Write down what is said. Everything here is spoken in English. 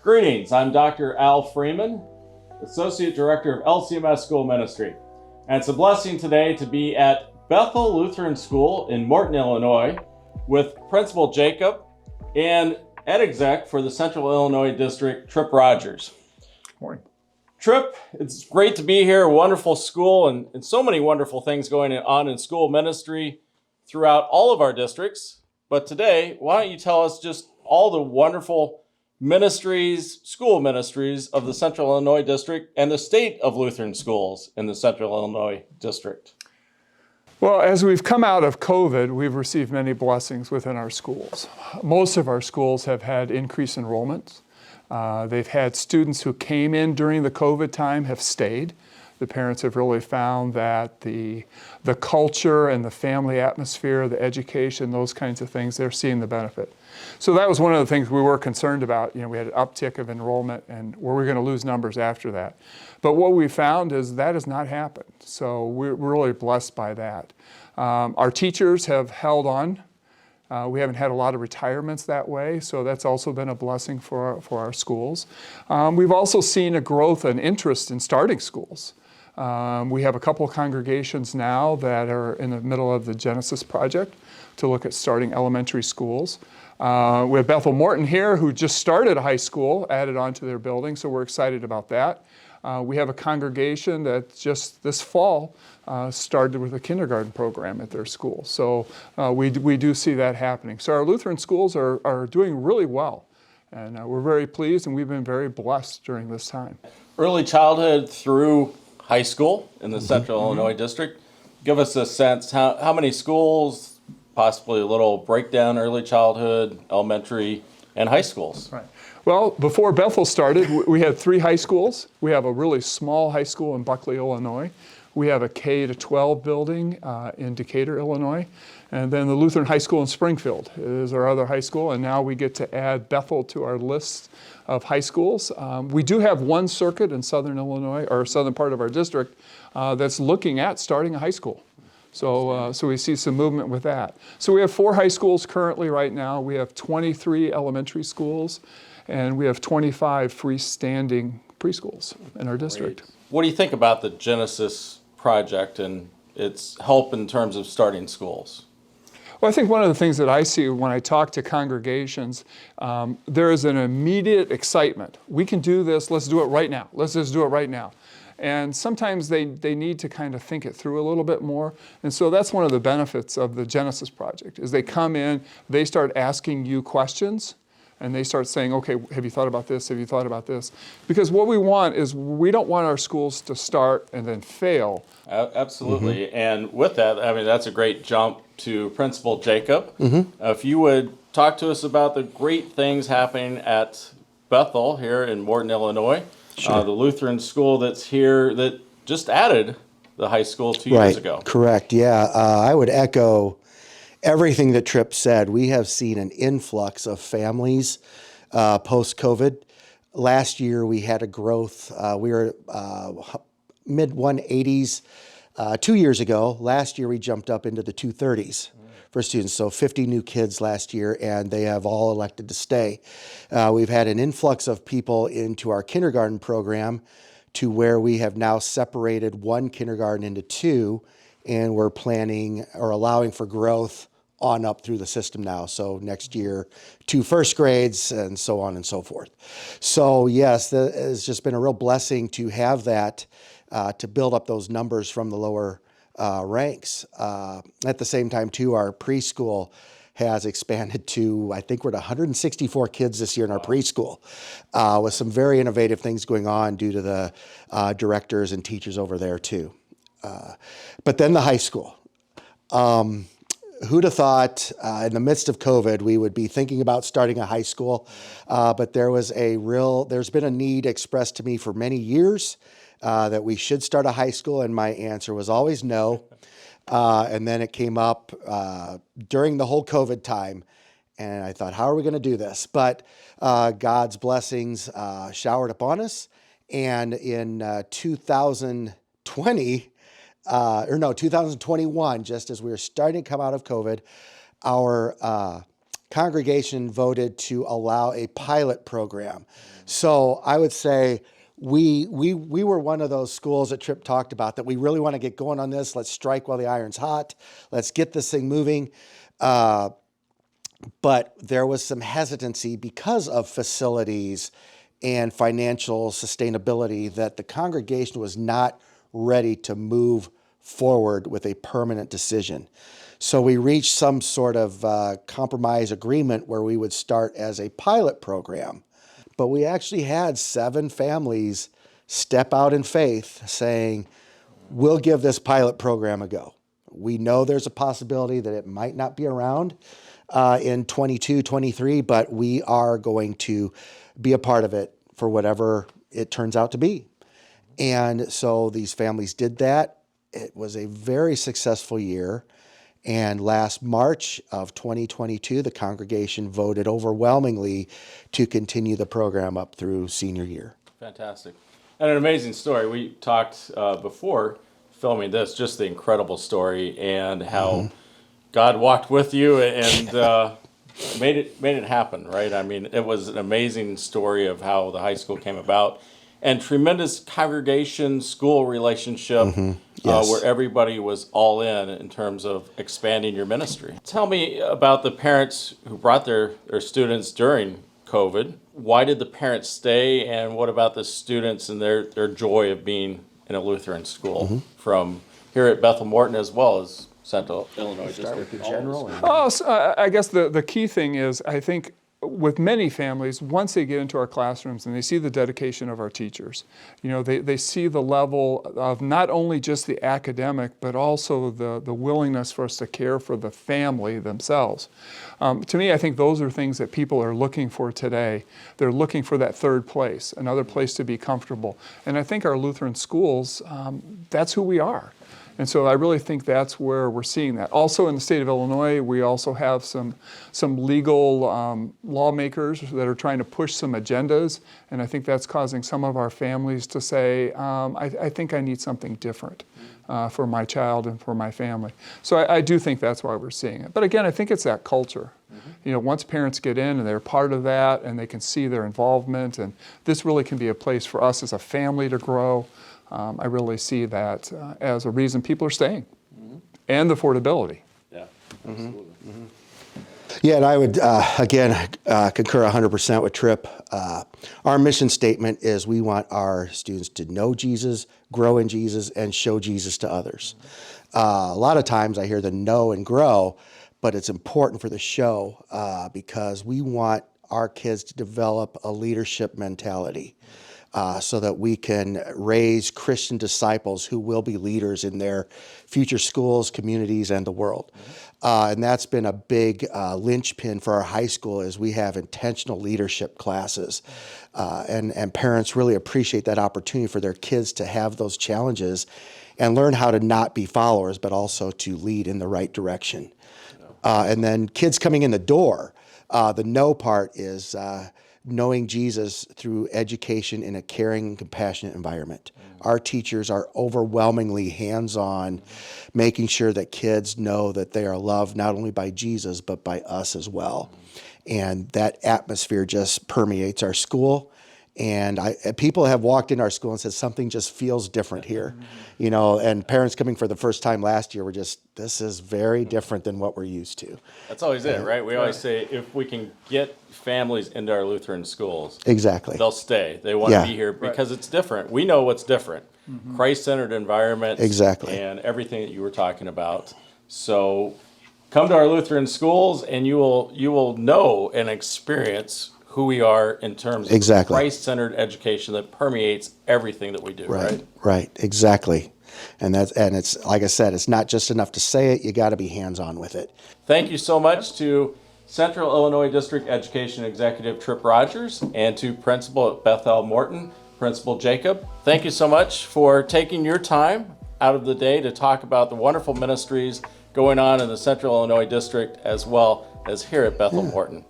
Greetings, I'm Dr. Al Freeman, Associate Director of LCMS School Ministry. And it's a blessing today to be at Bethel Lutheran School in Morton, Illinois, with Principal Jacob and Ed Exec for the Central Illinois District, Trip Rodgers. Morning. Trip, it's great to be here, a wonderful school, and so many wonderful things going on in school ministry throughout all of our districts. But today, why don't you tell us just all the wonderful ministries, school ministries of the Central Illinois District and the state of Lutheran schools in the Central Illinois District. Well, as we've come out of COVID, we've received many blessings within our schools. Most of our schools have had increased enrollments. They've had students who came in during the COVID time have stayed. The parents have really found that the culture and the family atmosphere, the education, those kinds of things, they're seeing the benefit. So that was one of the things we were concerned about. We had an uptick of enrollment, and were we going to lose numbers after that? But what we found is that has not happened. So we're really blessed by that. Our teachers have held on. We haven't had a lot of retirements that way, so that's also been a blessing for our schools. We've also seen a growth and interest in starting schools. We have a couple of congregations now that are in the middle of the Genisis project to look at starting elementary schools. We have Bethel Morton here, who just started a high school, added on to their building, so we're excited about that. We have a congregation that just this fall started with a kindergarten program at their school. So we do see that happening. So our Lutheran schools are doing really well. And we're very pleased, and we've been very blessed during this time. Early childhood through high school in the Central Illinois District. Give us a sense, how many schools, possibly a little breakdown, early childhood, elementary, and high schools? Right. Well, before Bethel started, we had 3 high schools. We have a really small high school in Buckley, Illinois. We have a K-12 building in Decatur, Illinois. And then the Lutheran High School in Springfield is our other high school. And now we get to add Bethel to our list of high schools. We do have one circuit in southern Illinois, or southern part of our district, that's looking at starting a high school. So we see some movement with that. So we have 4 high schools currently right now. We have 23 elementary schools, and we have 25 freestanding preschools in our district. Great. What do you think about the Genesis project and its help in terms of starting schools? Well, I think one of the things that I see when I talk to congregations, there is an immediate excitement. We can do this, let's do it right now. Let's just do it right now. And sometimes they need to kind of think it through a little bit more. And so that's one of the benefits of the Genesis project, is they come in, they start asking you questions, and they start saying, okay, have you thought about this? Have you thought about this? Because what we want is, we don't want our schools to start and then fail. Absolutely. Mm-hmm. And with that, I mean, that's a great jump to Principal Jacob. Mm-hmm. If you would talk to us about the great things happening at Bethel here in Morton, Illinois. Sure. The Lutheran school that's here that just added the high school 2 years ago. Correct, yeah. I would echo everything that Tripp said. We have seen an influx of families post-COVID. Last year we had a growth. We were mid-180s 2 years ago. Last year we jumped up into the 230s. For students, so 50 new kids last year, and they have all elected to stay. We've had an influx of people into our kindergarten program, to where we have now separated one kindergarten into 2, and we're planning or allowing for growth on up through the system now. So next year, 2 first grades, and so on and so forth. So yes, that has just been a real blessing to have that, to build up those numbers from the lower ranks. At the same time, too, our preschool has expanded to, I think we're at 164 kids this year in our preschool, with some very innovative things going on due to the directors and teachers over there, too. But then the high school. Who'd have thought in the midst of COVID we would be thinking about starting a high school? But there's been a need expressed to me for many years that we should start a high school, and my answer was always no. And then it came up during the whole COVID time, and I thought, how are we going to do this? But God's blessings showered upon us, and in 2021, just as we were starting to come out of COVID, our congregation voted to allow a pilot program. So I would say we were one of those schools that Tripp talked about that we really want to get going on this. Let's strike while the iron's hot. Let's get this thing moving. But there was some hesitancy because of facilities and financial sustainability that the congregation was not ready to move forward with a permanent decision. So we reached some sort of compromise agreement where we would start as a pilot program. But we actually had 7 families step out in faith saying, we'll give this pilot program a go. We know there's a possibility that it might not be around in 22, 23, but we are going to be a part of it for whatever it turns out to be. And so these families did that. It was a very successful year. And last March of 2022, the congregation voted overwhelmingly to continue the program up through senior year. Fantastic. And an amazing story. We talked before filming this, just the incredible story and how God walked with you and made it happen, right? I mean, it was an amazing story of how the high school came about, and tremendous congregation school relationship Yes. where everybody was all in terms of expanding your ministry. Tell me about the parents who brought their students during COVID. Why did the parents stay, and what about the students and their joy of being in a Lutheran school from here at Bethel Morton as well as Central Illinois District? So I guess the key thing is, I think with many families, once they get into our classrooms and they see the dedication of our teachers, they see the level of not only just the academic, but also the willingness for us to care for the family themselves. To me, I think those are things that people are looking for today. They're looking for that third place, another place to be comfortable. And I think our Lutheran schools, that's who we are. And so I really think that's where we're seeing that. Also in the state of Illinois, we also have some legal lawmakers that are trying to push some agendas, and I think that's causing some of our families to say, I think I need something different for my child and for my family. So I do think that's why we're seeing it. But again, I think it's that culture. Once parents get in and they're part of that and they can see their involvement, and this really can be a place for us as a family to grow. I really see that as a reason people are staying, and the affordability. Yeah, absolutely. Yeah, and I would, again, concur 100% with Tripp. Our mission statement is we want our students to know Jesus, grow in Jesus, and show Jesus to others. A lot of times I hear the know and grow, but it's important for the show because we want our kids to develop a leadership mentality. So that we can raise Christian disciples who will be leaders in their future schools, communities, and the world. And that's been a big linchpin for our high school is we have intentional leadership classes. And parents really appreciate that opportunity for their kids to have those challenges and learn how to not be followers, but also to lead in the right direction. And then kids coming in the door, the know part is knowing Jesus through education in a caring and compassionate environment. Our teachers are overwhelmingly hands-on, making sure that kids know that they are loved not only by Jesus, but by us as well. And that atmosphere just permeates our school. And people have walked in our school and said, something just feels different here. And parents coming for the first time last year were just, this is very different than what we're used to. That's always it, right? We always say if we can get families into our Lutheran schools, Exactly. they'll stay. They want to be here because it's different. We know what's different. Christ-centered environment. Exactly. And everything that you were talking about. So come to our Lutheran schools and you will know and experience who we are in terms of Exactly. Christ-centered education that permeates everything that we do, right? Right, exactly. And it's like I said, it's not just enough to say it, you got to be hands-on with it. Thank you so much to Central Illinois District Education Executive Tripp Rodgers and to Principal at Bethel Morton, Principal Jacob. Thank you so much for taking your time out of the day to talk about the wonderful ministries going on in the Central Illinois District as well as here at Bethel Morton.